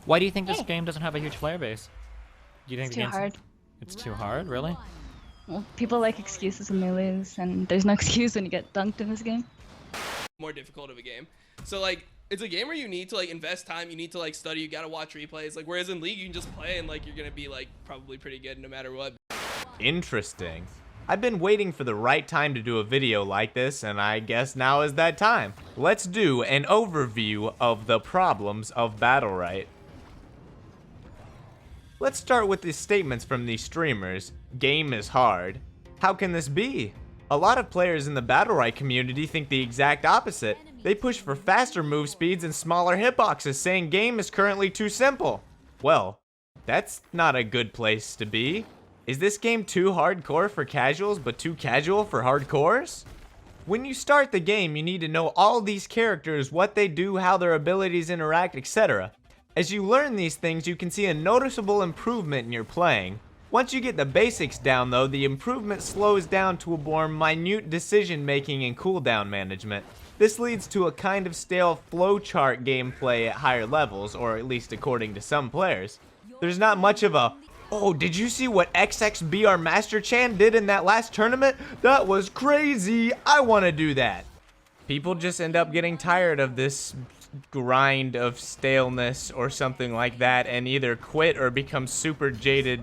Why do you think this game doesn't have a huge player base? Do you think It's the too game's... hard. It's too hard, really? Well, people like excuses when they lose, and there's no excuse when you get dunked in this game. More difficult of a game. So like it's a game where you need to like invest time, you need to like study, you gotta watch replays. Like whereas in League you can just play and like you're gonna be like probably pretty good no matter what. Interesting. I've been waiting for the right time to do a video like this, and I guess now is that time. Let's do an overview of the problems of Battlerite. Let's start with the statements from these streamers. Game is hard. How can this be? A lot of players in the Battlerite community think the exact opposite. They push for faster move speeds and smaller hitboxes, saying game is currently too simple. Well, that's not a good place to be. Is this game too hardcore for casuals, but too casual for hardcores? When you start the game, you need to know all these characters, what they do, how their abilities interact, etc. As you learn these things, you can see a noticeable improvement in your playing. Once you get the basics down though, the improvement slows down to a more minute decision making and cooldown management. This leads to a kind of stale flowchart gameplay at higher levels, or at least according to some players. There's not much of a, oh, did you see what XXBR Master Chan did in that last tournament? That was crazy, I want to do that. People just end up getting tired of this grind of staleness or something like that and either quit or become super jaded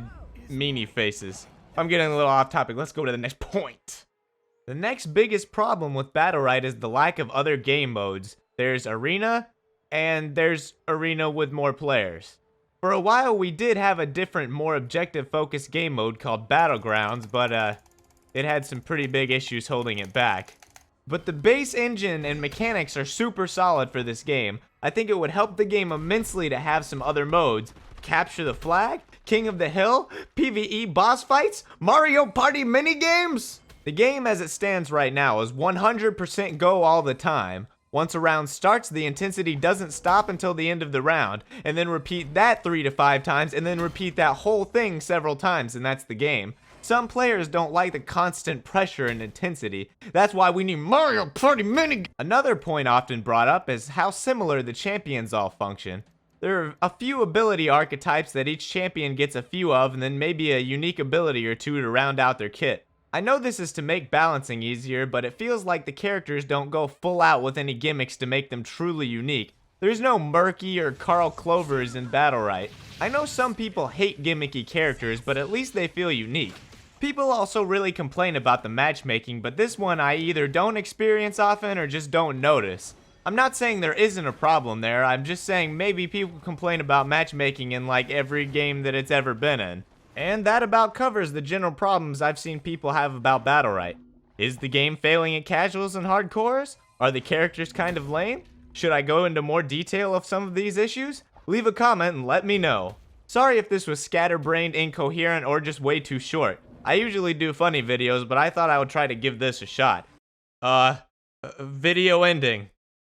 meanie faces. I'm getting a little off topic. Let's go to the next point. The next biggest problem with Battlerite is the lack of other game modes. There's Arena, and there's Arena with more players. For a while, we did have a different, more objective-focused game mode called Battlegrounds, but it had some pretty big issues holding it back. But the base engine and mechanics are super solid for this game. I think it would help the game immensely to have some other modes. Capture the Flag, King of the Hill, PvE boss fights, Mario Party minigames! The game as it stands right now is 100% go all the time. Once a round starts, the intensity doesn't stop until the end of the round, and then repeat that 3 to 5 times, and then repeat that whole thing several times, and that's the game. Some players don't like the constant pressure and intensity. That's why we need Mario Party mini. Another point often brought up is how similar the champions all function. There are a few ability archetypes that each champion gets a few of, and then maybe a unique ability or two to round out their kit. I know this is to make balancing easier, but it feels like the characters don't go full out with any gimmicks to make them truly unique. There's no Murky or Carl Clovers in Battlerite. I know some people hate gimmicky characters, but at least they feel unique. People also really complain about the matchmaking, but this one I either don't experience often or just don't notice. I'm not saying there isn't a problem there, I'm just saying maybe people complain about matchmaking in like every game that it's ever been in. And that about covers the general problems I've seen people have about Battlerite. Is the game failing at casuals and hardcores? Are the characters kind of lame? Should I go into more detail of some of these issues? Leave a comment and let me know. Sorry if this was scatterbrained, incoherent, or just way too short. I usually do funny videos, but I thought I would try to give this a shot. Video ending.